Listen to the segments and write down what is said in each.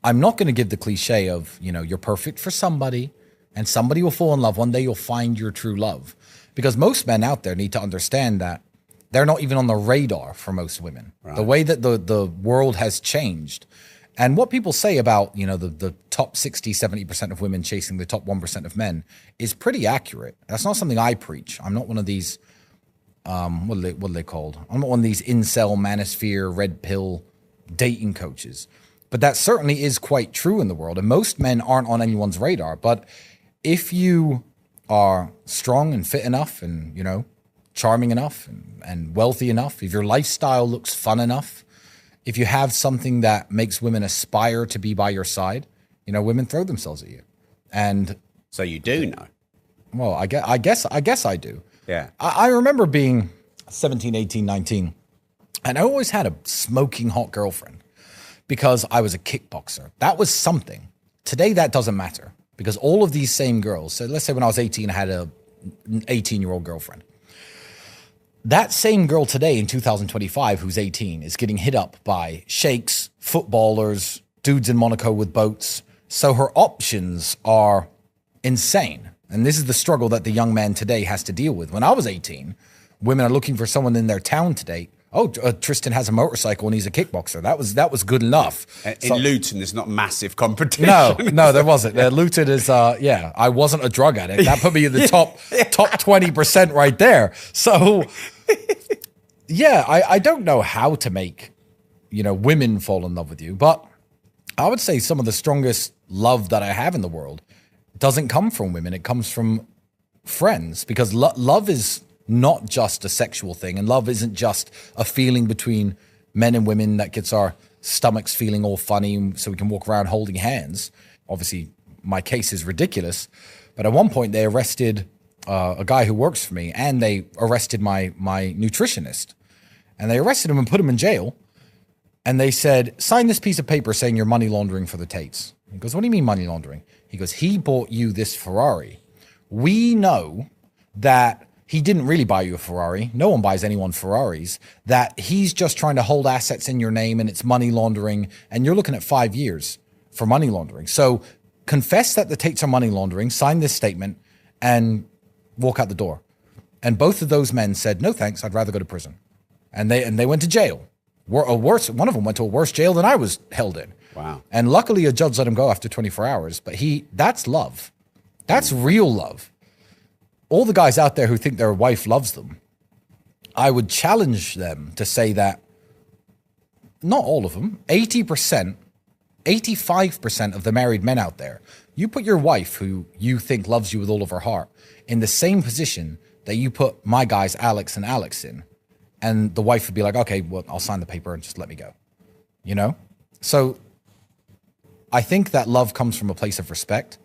I'm not going to give the cliche of, you're perfect for somebody and somebody will fall in love. One day you'll find your true love. Because most men out there need to understand that they're not even on the radar for most women. Right. The way that the world has changed. And what people say about, the top 60, 70% of women chasing the top 1% of men is pretty accurate. That's not something I preach. I'm not one of these, what are they called? I'm not one of these incel, manosphere, red pill dating coaches. But that certainly is quite true in the world. And most men aren't on anyone's radar. But if you are strong and fit enough and, charming enough and wealthy enough, if your lifestyle looks fun enough, if you have something that makes women aspire to be by your side, women throw themselves at you. And so you do know. Well, I guess I do. Yeah. I remember being 17, 18, 19, and I always had a smoking hot girlfriend because I was a kickboxer. That was something. Today, that doesn't matter because all of these same girls, so let's say when I was 18, I had an 18-year-old girlfriend. That same girl today in 2025 who's 18 is getting hit up by sheikhs, footballers, dudes in Monaco with boats. So her options are insane. And this is the struggle that the young man today has to deal with. When I was 18, women are looking for someone in their town today. Oh, Tristan has a motorcycle and he's a kickboxer. That was good enough. In Luton, there's not massive competition. No, there wasn't. Luton is, I wasn't a drug addict. That put me in the top 20% right there. So, yeah, I don't know how to make, women fall in love with you. But I would say some of the strongest love that I have in the world doesn't come from women. It comes from friends because love is not just a sexual thing. And love isn't just a feeling between men and women that gets our stomachs feeling all funny so we can walk around holding hands. Obviously, my case is ridiculous. But at one point, they arrested a guy who works for me and they arrested my nutritionist. And they arrested him and put him in jail. And they said, sign this piece of paper saying you're money laundering for the Tates. He goes, what do you mean money laundering? He goes, he bought you this Ferrari. We know that he didn't really buy you a Ferrari. No one buys anyone Ferraris. That he's just trying to hold assets in your name and it's money laundering. And you're looking at 5 years for money laundering. So confess that the Tates are money laundering, sign this statement and walk out the door. And both of those men said, no, thanks. I'd rather go to prison. And they went to jail. One of them went to a worse jail than I was held in. Wow. And luckily a judge let him go after 24 hours. But that's love. That's real love. All the guys out there who think their wife loves them, I would challenge them to say that not all of them, 80%, 85% of the married men out there, you put your wife who you think loves you with all of her heart in the same position that you put my guys, Alex and Alex in. And the wife would be like, okay, well, I'll sign the paper and just let me go. So I think that love comes from a place of respect.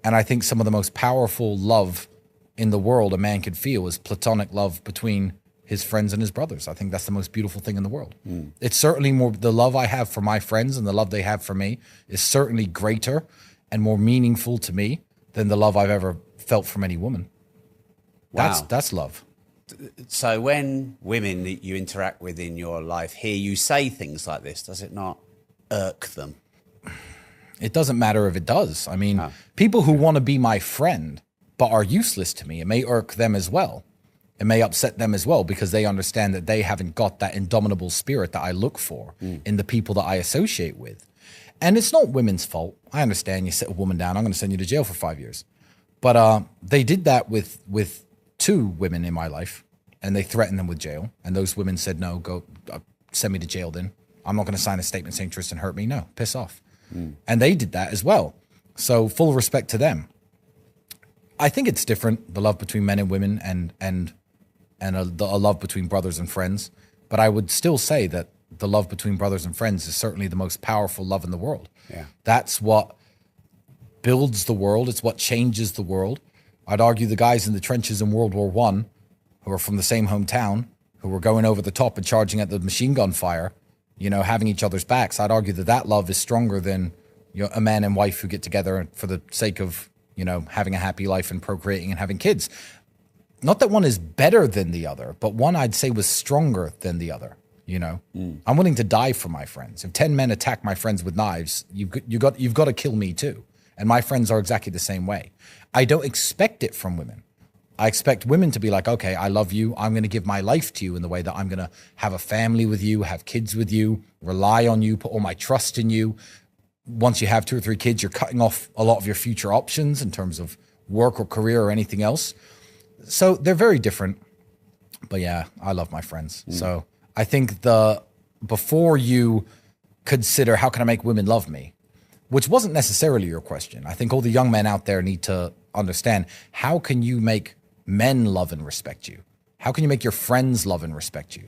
And I think some of the most powerful love in the world a man could feel is platonic love between his friends and his brothers. I think that's the most beautiful thing in the world. It's certainly more, the love I have for my friends and the love they have for me is certainly greater and more meaningful to me than the love I've ever felt from any woman. Wow. That's love. So when women that you interact with in your life hear you say things like this, does it not irk them? It doesn't matter if it does. I mean, people who want to be my friend but are useless to me, it may irk them as well. It may upset them as well because they understand that they haven't got that indomitable spirit that I look for in the people that I associate with. And it's not women's fault. I understand you sit a woman down, I'm going to send you to jail for 5 years. But they did that with 2 women in my life, and they threatened them with jail. And those women said, no, go send me to jail then. I'm not going to sign a statement saying Tristan hurt me. No, piss off. And they did that as well. So full respect to them. I think it's different, the love between men and women and a love between brothers and friends. But I would still say that the love between brothers and friends is certainly the most powerful love in the world. Yeah. That's what builds the world. It's what changes the world. I'd argue the guys in the trenches in World War I who are from the same hometown, who were going over the top and charging at the machine gun fire, having each other's backs. I'd argue that love is stronger than a man and wife who get together for the sake of, having a happy life and procreating and having kids. Not that one is better than the other, but one I'd say was stronger than the other. You know, I'm willing to die for my friends. If 10 men attack my friends with knives, you've got to kill me too. And my friends are exactly the same way. I don't expect it from women. I expect women to be like, okay, I love you. I'm going to give my life to you in the way that I'm going to have a family with you, have kids with you, rely on you, put all my trust in you. Once you have 2 or 3 kids, you're cutting off a lot of your future options in terms of work or career or anything else. So they're very different. But yeah, I love my friends. So I think before you consider how can I make women love me, which wasn't necessarily your question. I think all the young men out there need to understand, how can you make men love and respect you? How can you make your friends love and respect you?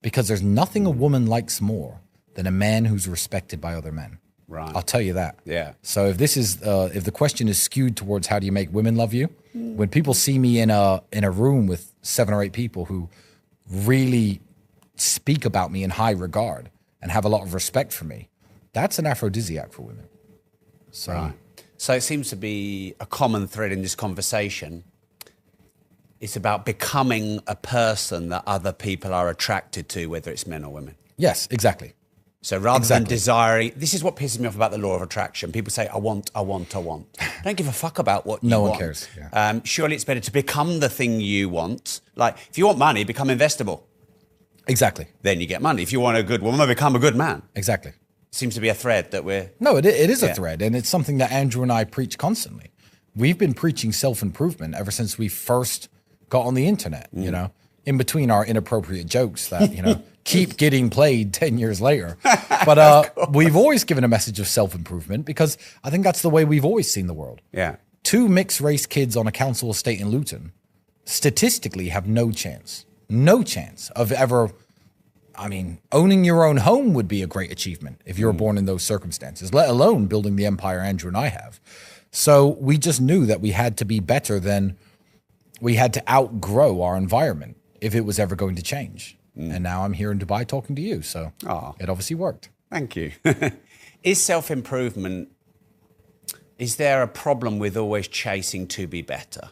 Because there's nothing a woman likes more than a man who's respected by other men. Right. I'll tell you that. Yeah. So if this is if the question is skewed towards how do you make women love you, when people see me in a room with 7 or 8 people who really speak about me in high regard and have a lot of respect for me, that's an aphrodisiac for women. So, right. So it seems to be a common thread in this conversation. It's about becoming a person that other people are attracted to, whether it's men or women. yes, exactly. So rather than desiring, this is what pisses me off about the law of attraction. People say, I want. Don't give a fuck about what you want. No one cares. Yeah. Surely it's better to become the thing you want. Like, if you want money, become investable. Exactly. Then you get money. If you want a good woman, become a good man. Exactly. Seems to be a thread that we're... No, it is a thread, and it's something that Andrew and I preach constantly. We've been preaching self-improvement ever since we first got on the internet, you know, in between our inappropriate jokes that, you know, keep getting played 10 years later. But we've always given a message of self-improvement because I think that's the way we've always seen the world. Yeah. 2 mixed race kids on a council estate in Luton statistically have no chance of ever... I mean, owning your own home would be a great achievement if you were born in those circumstances, let alone building the empire Andrew and I have. So we just knew that we had to be better than, we had to outgrow our environment if it was ever going to change. And now I'm here in Dubai talking to you. So it obviously worked. Thank you. Is self-improvement, is there a problem with always chasing to be better?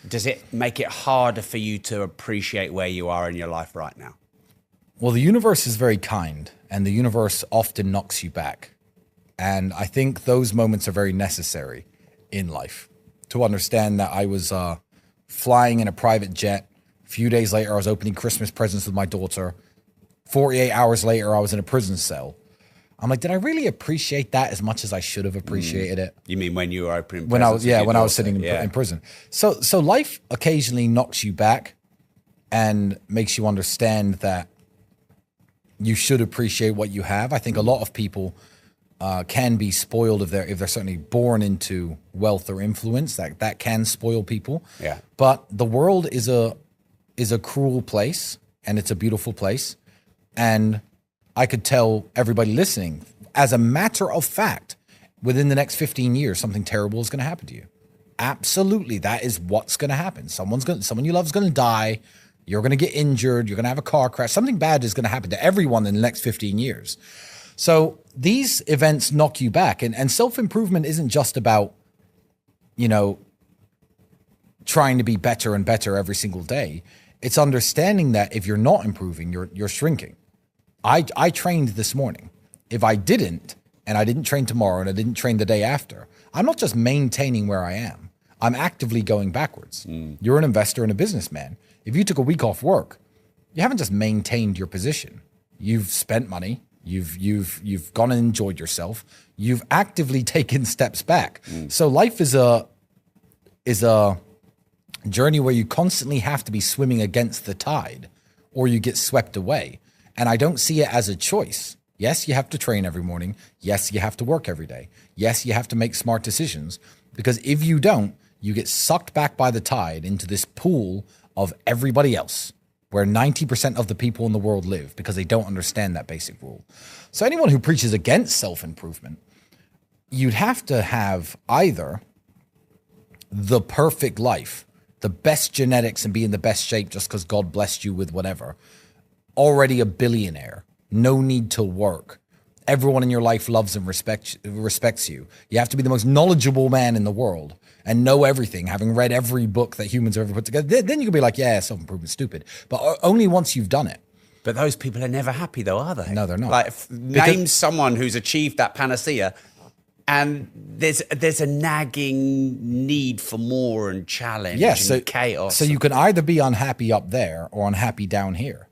Does it make it harder for you to appreciate where you are in your life right now? Well, the universe is very kind, and the universe often knocks you back. And I think those moments are very necessary in life to understand that I was flying in a private jet. A few days later, I was opening Christmas presents with my daughter. 48 hours later, I was in a prison cell. I'm like, did I really appreciate that as much as I should have appreciated it? You mean when you were opening presents? When I was sitting in prison. So life occasionally knocks you back and makes you understand that you should appreciate what you have. I think a lot of people can be spoiled if they're certainly born into wealth or influence. That can spoil people. Yeah. But the world is a cruel place, and it's a beautiful place. And I could tell everybody listening, as a matter of fact, within the next 15 years, something terrible is going to happen to you. Absolutely, that is what's going to happen. Someone you love is going to die. You're going to get injured. You're going to have a car crash. Something bad is going to happen to everyone in the next 15 years. So these events knock you back. And self-improvement isn't just about, you know, trying to be better and better every single day. It's understanding that if you're not improving, you're shrinking. I trained this morning. If I didn't, and I didn't train tomorrow, and I didn't train the day after, I'm not just maintaining where I am. I'm actively going backwards. You're an investor and a businessman. If you took a week off work, you haven't just maintained your position. You've spent money. You've gone and enjoyed yourself. You've actively taken steps back. So life is a journey where you constantly have to be swimming against the tide, or you get swept away. And I don't see it as a choice. Yes, you have to train every morning. Yes, you have to work every day. Yes, you have to make smart decisions, because if you don't, you get sucked back by the tide into this pool of everybody else, where 90% of the people in the world live, because they don't understand that basic rule. So anyone who preaches against self-improvement, you'd have to have either the perfect life, the best genetics, and be in the best shape just because God blessed you with whatever, already a billionaire, no need to work, everyone in your life loves and respects you. You have to be the most knowledgeable man in the world and know everything, having read every book that humans have ever put together. Then you can be like, yeah, self-improvement's stupid. But only once you've done it. But those people are never happy, though, are they? No, they're not. Like, name someone who's achieved that panacea, and there's a nagging need for more and challenge and chaos. So you can either be unhappy up there or unhappy down here.